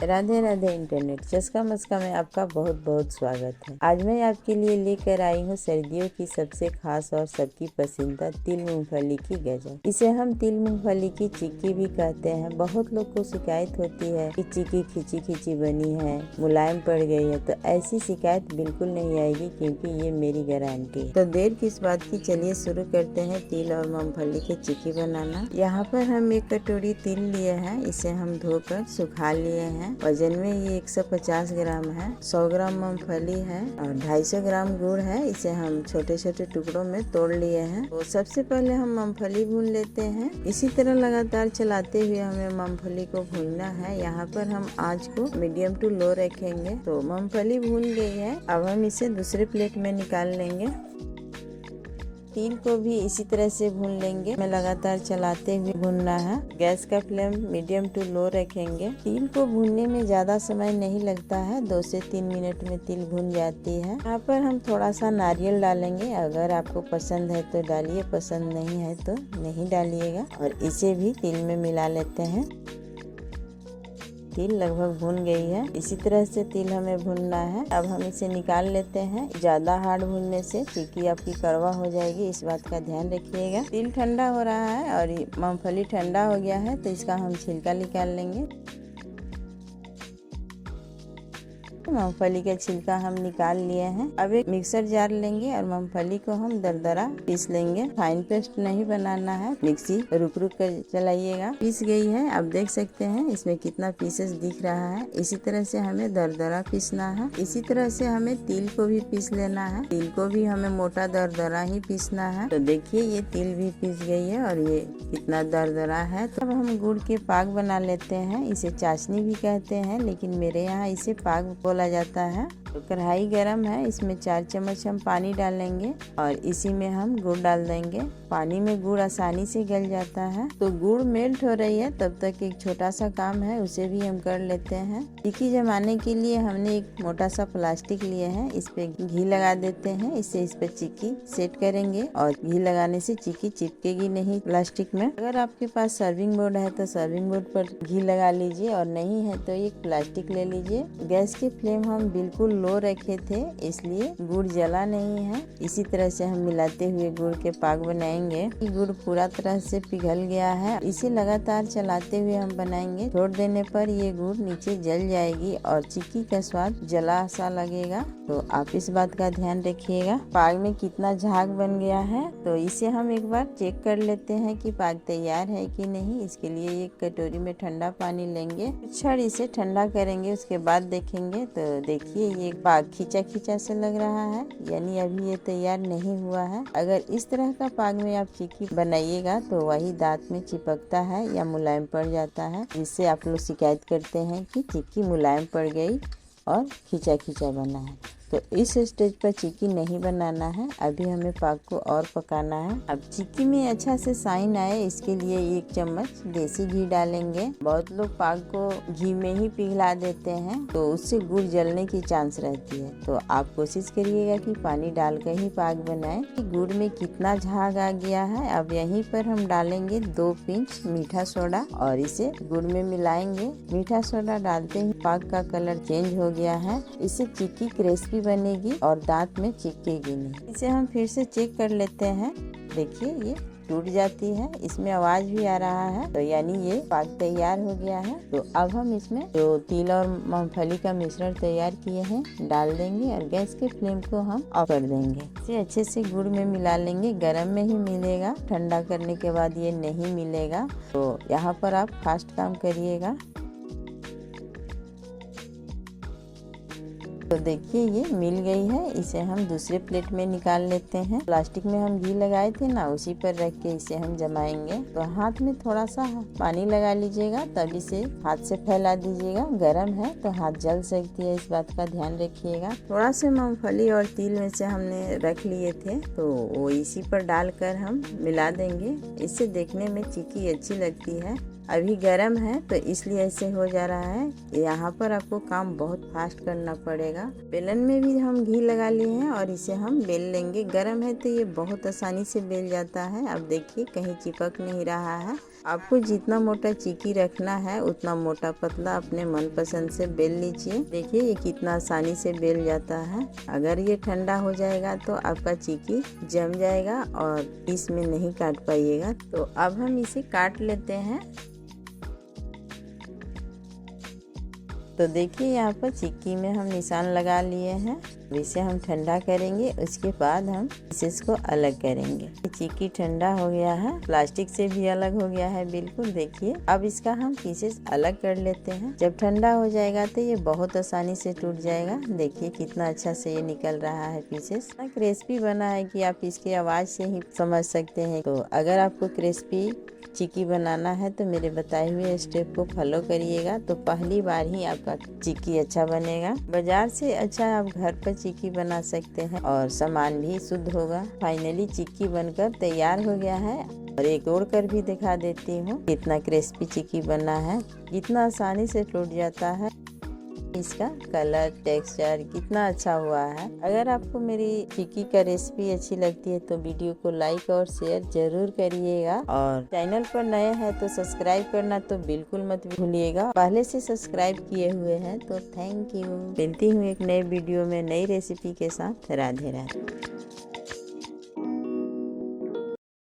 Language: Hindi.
राधे राधे इंटरनेट चस्का मस्का में आपका बहुत बहुत स्वागत है। आज मैं आपके लिए लेकर आई हूँ सर्दियों की सबसे खास और सबकी पसंदीदा तिल मूंगफली की गजक। इसे हम तिल मूंगफली की चिक्की भी कहते हैं। बहुत लोग को शिकायत होती है कि चिक्की खिंची खिंची बनी है, मुलायम पड़ गई है, तो ऐसी शिकायत बिल्कुल नहीं आएगी क्योंकि ये मेरी गारंटी है। तो देर किस बात की, चलिए शुरू करते हैं तिल और मूंगफली की चिक्की बनाना। यहाँ पर हम एक कटोरी तिल लिए हैं, इसे हम धोकर सुखा लिए हैं। वजन में ये 150 ग्राम है। 100 ग्राम मूंगफली है और 250 ग्राम गुड़ है। इसे हम छोटे छोटे टुकड़ों में तोड़ लिए हैं। तो सबसे पहले हम मूंगफली भून लेते हैं। इसी तरह लगातार चलाते हुए हमें मूंगफली को भूनना है। यहाँ पर हम आंच को मीडियम टू लो रखेंगे। तो मूंगफली भून गई है, अब हम इसे दूसरे प्लेट में निकाल लेंगे। तिल को भी इसी तरह से भून लेंगे। हमें लगातार चलाते हुए भूनना है। गैस का फ्लेम मीडियम टू लो रखेंगे। तिल को भूनने में ज्यादा समय नहीं लगता है, 2 से 3 मिनट में तिल भून जाती है। यहाँ पर हम थोड़ा सा नारियल डालेंगे। अगर आपको पसंद है तो डालिए, पसंद नहीं है तो नहीं डालिएगा। और इसे भी तिल में मिला लेते हैं। तिल लगभग भून गई है। इसी तरह से तिल हमें भूनना है। अब हम इसे निकाल लेते हैं। ज्यादा हार्ड भूनने से चिक्की आपकी कड़वा हो जाएगी, इस बात का ध्यान रखिएगा। तिल ठंडा हो रहा है और मूंगफली ठंडा हो गया है, तो इसका हम छिलका निकाल लेंगे। मूंगफली का छिलका हम निकाल लिए हैं। अब एक मिक्सर जार लेंगे और मूंगफली को हम दरदरा पीस लेंगे। फाइन पेस्ट नहीं बनाना है, मिक्सी रुक रुक कर चलाइएगा। पीस गई है, अब देख सकते हैं इसमें कितना पीसेस दिख रहा है। इसी तरह से हमें दरदरा पीसना है। इसी तरह से हमें तिल को भी पीस लेना है। तिल को भी हमें मोटा दरदरा ही पीसना है। तो देखिए ये तिल भी पीस गई है और ये कितना दरदरा है। तो अब हम गुड़ के पाक बना लेते हैं। इसे चाशनी भी कहते हैं, लेकिन मेरे यहाँ इसे पाक बोला जाता है। तो कढ़ाई गरम है, इसमें 4 चम्मच हम पानी डालेंगे और इसी में हम गुड़ डाल देंगे। पानी में गुड़ आसानी से गल जाता है। तो गुड़ मेल्ट हो रही है, तब तक एक छोटा सा काम है, उसे भी हम कर लेते हैं। चिक्की जमाने के लिए हमने एक मोटा सा प्लास्टिक लिए है, इस पे घी लगा देते हैं। इससे इस पे चिक्की सेट करेंगे और घी लगाने से चिक्की चिपकेगी नहीं प्लास्टिक में। अगर आपके पास सर्विंग बोर्ड है तो सर्विंग बोर्ड पर घी लगा लीजिए, और नहीं है तो एक प्लास्टिक ले लीजिए। गैस की फ्लेम हम बिल्कुल लो रखे थे, इसलिए गुड़ जला नहीं है। इसी तरह से हम मिलाते हुए गुड़ के पाक बनाएंगे। गुड़ पूरा तरह से पिघल गया है, इसे लगातार चलाते हुए हम बनाएंगे। छोड़ देने पर ये गुड़ नीचे जल जाएगी और चिक्की का स्वाद जला सा लगेगा। तो आप इस बात का ध्यान रखिएगा। पाक में कितना झाग बन गया है, तो इसे हम एक बार चेक कर लेते हैं कि पाक तैयार है कि नहीं। इसके लिए एक कटोरी में ठंडा पानी लेंगे, छड़ इसे ठंडा करेंगे, उसके बाद देखेंगे। तो देखिए ये पाक खींचा खींचा से लग रहा है, यानी अभी ये तैयार नहीं हुआ है। अगर इस तरह का पाक में आप चिक्की बनाइएगा तो वही दांत में चिपकता है या मुलायम पड़ जाता है, जिससे आप लोग शिकायत करते हैं कि चिक्की मुलायम पड़ गई और खींचा खींचा बना है। तो इस स्टेज पर चिक्की नहीं बनाना है, अभी हमें पाक को और पकाना है। अब चिक्की में अच्छा से साइन आए, इसके लिए 1 चम्मच देसी घी डालेंगे। बहुत लोग पाक को घी में ही पिघला देते हैं, तो उससे गुड़ जलने की चांस रहती है। तो आप कोशिश करिएगा कि पानी डालकर ही पाक बनाएं। कि गुड़ में कितना झाग आ गया है। अब यहीं पर हम डालेंगे 2 पिंच मीठा सोडा और इसे गुड़ में मिलाएंगे। मीठा सोडा डालते ही पाक का कलर चेंज हो गया है, इससे चिक्की क्रिस्पी बनेगी और दांत में चिपकेगी नहीं। इसे हम फिर से चेक कर लेते हैं। देखिए ये टूट जाती है, इसमें आवाज भी आ रहा है, तो यानी ये पाक तैयार हो गया है। तो अब हम इसमें जो तिल और मूंगफली का मिश्रण तैयार किए हैं डाल देंगे और गैस के फ्लेम को हम ऑफ कर देंगे। इसे अच्छे से गुड़ में मिला लेंगे। गरम में ही मिलेगा, ठंडा करने के बाद ये नहीं मिलेगा। तो यहाँ पर आप फास्ट काम करिएगा। तो देखिए ये मिल गई है, इसे हम दूसरे प्लेट में निकाल लेते हैं। प्लास्टिक में हम घी लगाए थे ना, उसी पर रख के इसे हम जमाएंगे। तो हाथ में थोड़ा सा पानी लगा लीजिएगा, तब इसे हाथ से फैला दीजिएगा। गरम है तो हाथ जल सकती है, इस बात का ध्यान रखिएगा। थोड़ा से मूंगफली और तिल में से हमने रख लिए थे, तो वो इसी पर डालकर हम मिला देंगे। इससे देखने में चिक्की अच्छी लगती है। अभी गर्म है तो इसलिए ऐसे हो जा रहा है। यहाँ पर आपको काम बहुत फास्ट करना पड़ेगा। बेलन में भी हम घी लगा लिए हैं और इसे हम बेल लेंगे। गर्म है तो ये बहुत आसानी से बेल जाता है। अब देखिए कहीं चिपक नहीं रहा है। आपको जितना मोटा चिक्की रखना है उतना मोटा पतला अपने मनपसंद से बेल लीजिए। देखिए ये कितना आसानी से बेल जाता है। अगर ये ठंडा हो जाएगा तो आपका चिक्की जम जाएगा और पीस में नहीं काट पाइएगा। तो अब हम इसे काट लेते हैं। तो देखिए यहाँ पर चिक्की में हम निशान लगा लिए हैं। इसे हम ठंडा करेंगे, उसके बाद हम पीसेस को अलग करेंगे। चिक्की ठंडा हो गया है, प्लास्टिक से भी अलग हो गया है बिल्कुल। देखिए अब इसका हम पीसेस अलग कर लेते हैं। जब ठंडा हो जाएगा तो ये बहुत आसानी से टूट जाएगा। देखिए कितना अच्छा से ये निकल रहा है पीसेस। क्रिस्पी बना है कि आप इसकी आवाज से ही समझ सकते हैं। तो अगर आपको क्रिस्पी चिक्की बनाना है तो मेरे बताए हुए स्टेप को फॉलो करिएगा, तो पहली बार ही आपका चिक्की अच्छा बनेगा। बाजार से अच्छा आप घर पर चिक्की बना सकते हैं और सामान भी शुद्ध होगा। फाइनली चिक्की बनकर तैयार हो गया है और एक तोड़ कर भी दिखा देती हूँ कितना क्रिस्पी चिक्की बना है, कितना आसानी से टूट जाता है। इसका कलर टेक्सचर कितना अच्छा हुआ है। अगर आपको मेरी चिक्की का रेसिपी अच्छी लगती है तो वीडियो को लाइक और शेयर जरूर करिएगा और चैनल पर नए हैं तो सब्सक्राइब करना तो बिल्कुल मत भूलिएगा। पहले से सब्सक्राइब किए हुए हैं तो थैंक यू। मिलती हूँ एक नए वीडियो में नई रेसिपी के साथ। राधे राधे।